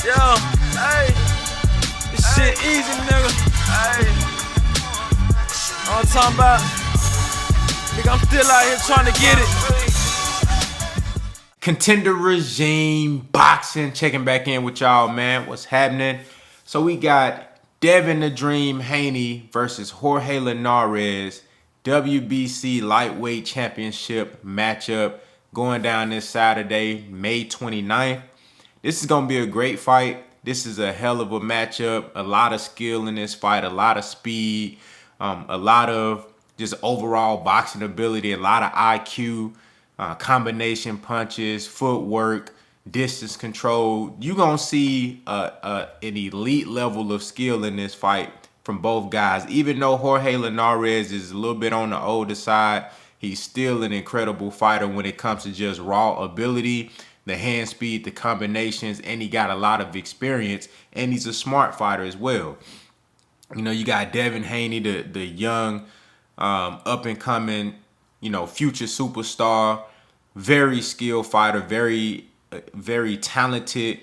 Yo, hey, this shit easy, nigga. Hey, all I'm talking about, nigga, I'm still out here trying to get it. Contender Regime Boxing, checking back in with y'all, man. What's happening? So we got Devin the Dream Haney versus Jorge Linares, WBC Lightweight Championship matchup going down this Saturday, May 29th. This is going to be a great fight. This is a hell of a matchup. A lot of skill in this fight, a lot of speed, a lot of just overall boxing ability, a lot of IQ, combination punches, footwork, distance control. You're going to see an elite level of skill in this fight from both guys. Even though Jorge Linares is a little bit on the older side, he's still an incredible fighter when it comes to just raw ability, the hand speed, the combinations, and he got a lot of experience, and he's a smart fighter as well. You know, you got Devin Haney, the young, up and coming, future superstar, very skilled fighter, very talented.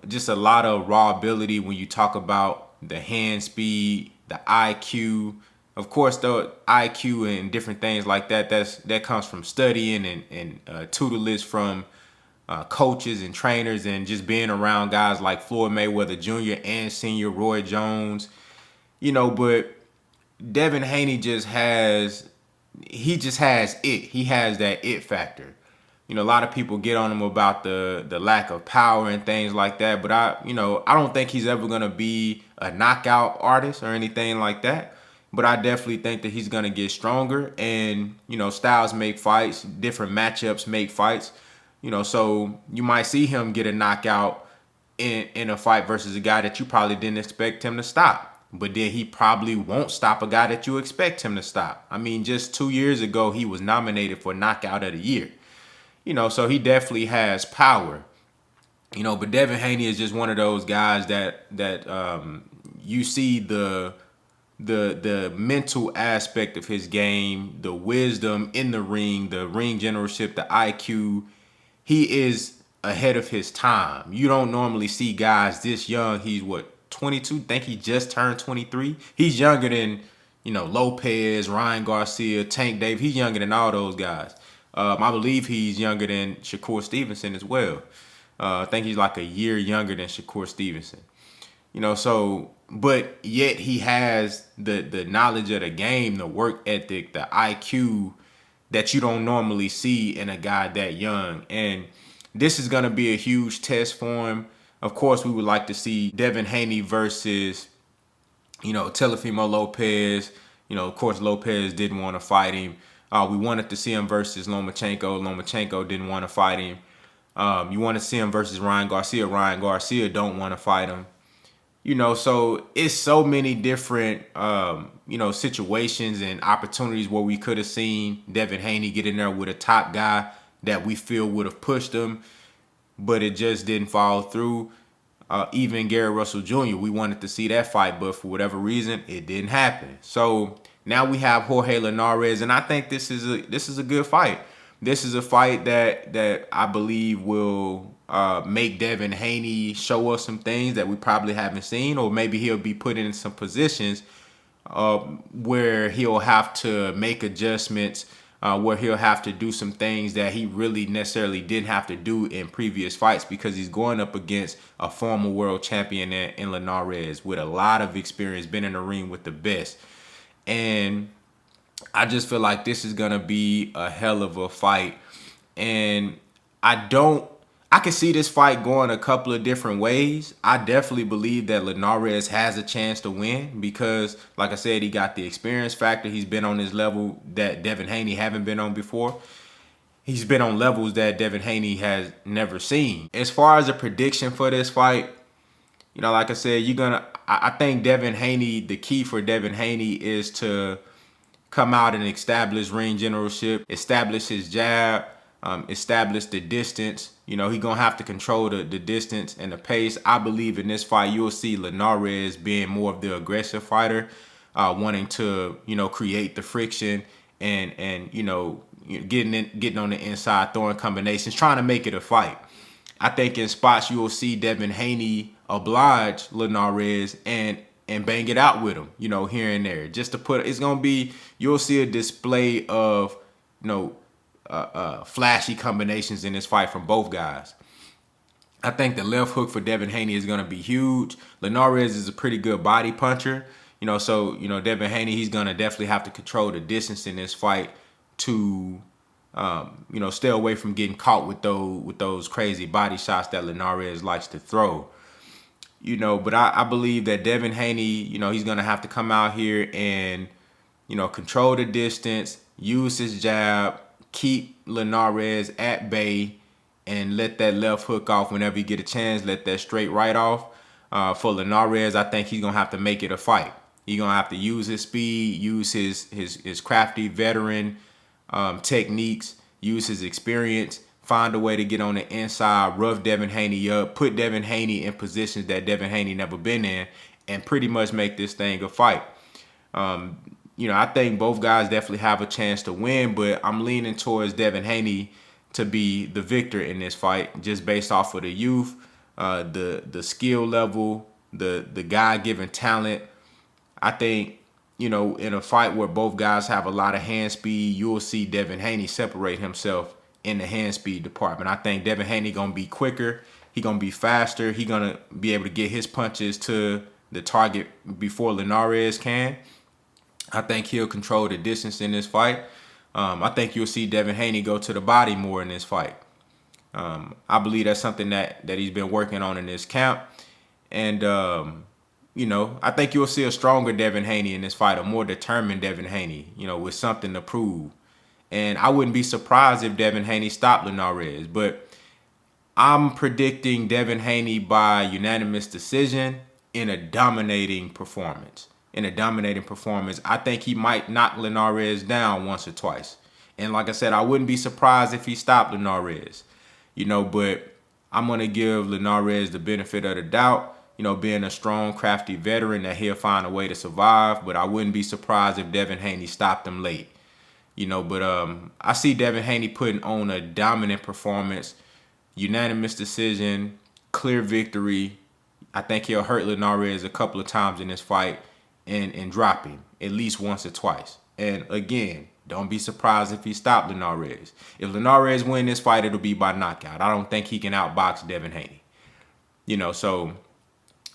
Just a lot of raw ability when you talk about the hand speed, the IQ. Of course, the IQ and different things like that, that comes from studying and tutelage from coaches and trainers, and just being around guys like Floyd Mayweather Jr. and Senior Roy Jones. But Devin Haney just has it. He has that it factor. A lot of people get on him about the lack of power and things like that, but I don't think he's ever gonna be a knockout artist or anything like that. But I definitely think that he's gonna get stronger, and styles make fights, different matchups make fights. So you might see him get a knockout in a fight versus a guy that you probably didn't expect him to stop. But then he probably won't stop a guy that you expect him to stop. I mean, just 2 years ago, he was nominated for Knockout of the Year. So he definitely has power. But Devin Haney is just one of those guys that you see the mental aspect of his game, the wisdom in the ring generalship, the IQ. He is ahead of his time. You don't normally see guys this young. He's 22? Think he just turned 23. He's younger than, Lopez, Ryan Garcia, Tank Dave. He's younger than all those guys. I believe he's younger than Shakur Stevenson as well. I think he's like a year younger than Shakur Stevenson. But yet he has the knowledge of the game, the work ethic, the IQ that you don't normally see in a guy that young. And this is going to be a huge test for him. Of course, we would like to see Devin Haney versus, Teofimo Lopez. Of course, Lopez didn't want to fight him. We wanted to see him versus Lomachenko. Lomachenko didn't want to fight him. You want to see him versus Ryan Garcia. Ryan Garcia don't want to fight him. So it's so many different, situations and opportunities where we could have seen Devin Haney get in there with a top guy that we feel would have pushed him, but it just didn't follow through. Even Gary Russell Jr., we wanted to see that fight, but for whatever reason, it didn't happen. So now we have Jorge Linares, and I think this is a good fight. This is a fight that I believe will make Devin Haney show us some things that we probably haven't seen, or maybe he'll be put in some positions where he'll have to make adjustments, where he'll have to do some things that he really necessarily didn't have to do in previous fights, because he's going up against a former world champion in Linares with a lot of experience, been in the ring with the best. And I just feel like this is going to be a hell of a fight. And I can see this fight going a couple of different ways. I definitely believe that Linares has a chance to win because, like I said, he got the experience factor. He's been on this level that Devin Haney haven't been on before. He's been on levels that Devin Haney has never seen. As far as a prediction for this fight, like I said, I think Devin Haney, the key for Devin Haney is to come out and establish ring generalship, establish his jab, establish the distance. He's going to have to control the distance and the pace. I believe in this fight, you'll see Linares being more of the aggressive fighter, wanting to, create the friction and getting on the inside, throwing combinations, trying to make it a fight. I think in spots you will see Devin Haney oblige Linares and bang it out with him, you know, here and there. Just to put, it's gonna be, you'll see a display of, you know, flashy combinations in this fight from both guys. I think the left hook for Devin Haney is gonna be huge. Linares is a pretty good body puncher, you know, so you know Devin Haney, he's gonna definitely have to control the distance in this fight to you know, stay away from getting caught with those crazy body shots that Linares likes to throw. You know, but I believe that Devin Haney, you know, he's gonna have to come out here and, you know, control the distance, use his jab, keep Linares at bay, and let that left hook off whenever you get a chance. Let that straight right off. For Linares, I think he's gonna have to make it a fight. He's gonna have to use his speed, use his crafty veteran techniques, use his experience, find a way to get on the inside, rough Devin Haney up, put Devin Haney in positions that Devin Haney never been in, and pretty much make this thing a fight. You know, I think both guys definitely have a chance to win, but I'm leaning towards Devin Haney to be the victor in this fight, just based off of the youth, the skill level, the God-given talent. I think, you know, in a fight where both guys have a lot of hand speed, you'll see Devin Haney separate himself in the hand speed department. I think Devin Haney gonna be quicker. He gonna be faster. He gonna be able to get his punches to the target before Linares can. I think he'll control the distance in this fight. I think you'll see Devin Haney go to the body more in this fight. I believe that's something that he's been working on in this camp. And you know, I think you'll see a stronger Devin Haney in this fight, a more determined Devin Haney, you know, with something to prove. And I wouldn't be surprised if Devin Haney stopped Linares, but I'm predicting Devin Haney by unanimous decision in a dominating performance. I think he might knock Linares down once or twice. And like I said, I wouldn't be surprised if he stopped Linares, you know, but I'm going to give Linares the benefit of the doubt. You know, being a strong, crafty veteran, that he'll find a way to survive. But I wouldn't be surprised if Devin Haney stopped him late. You know, but I see Devin Haney putting on a dominant performance, unanimous decision, clear victory. I think he'll hurt Linares a couple of times in this fight and drop him at least once or twice. And again, don't be surprised if he stopped Linares. If Linares win this fight, it'll be by knockout. I don't think he can outbox Devin Haney. You know, so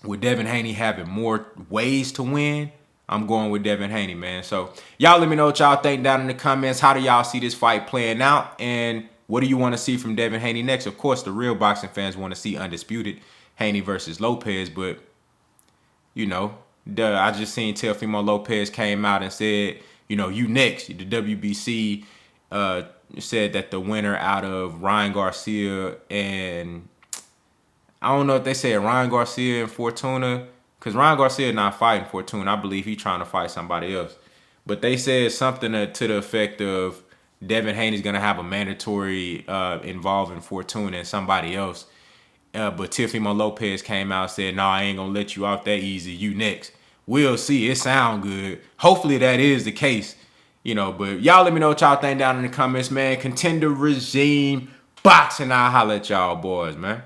with Devin Haney having more ways to win, I'm going with Devin Haney, man. So y'all let me know what y'all think down in the comments. How do y'all see this fight playing out? And what do you want to see from Devin Haney next? Of course, the real boxing fans want to see Undisputed Haney versus Lopez. But, you know, I just seen Teofimo Lopez came out and said, you know, you next. The WBC said that the winner out of Ryan Garcia and I don't know if they said Ryan Garcia and Fortuna, because Ryan Garcia not fighting Fortuna. I believe he's trying to fight somebody else. But they said something to the effect of Devin Haney's going to have a mandatory involving Fortuna and somebody else. But Teofimo Lopez came out and said, no, I ain't going to let you off that easy. You next. We'll see. It sound good. Hopefully that is the case. You know, but y'all let me know what y'all think down in the comments, man. Contender regime boxing. I'll holler at y'all boys, man.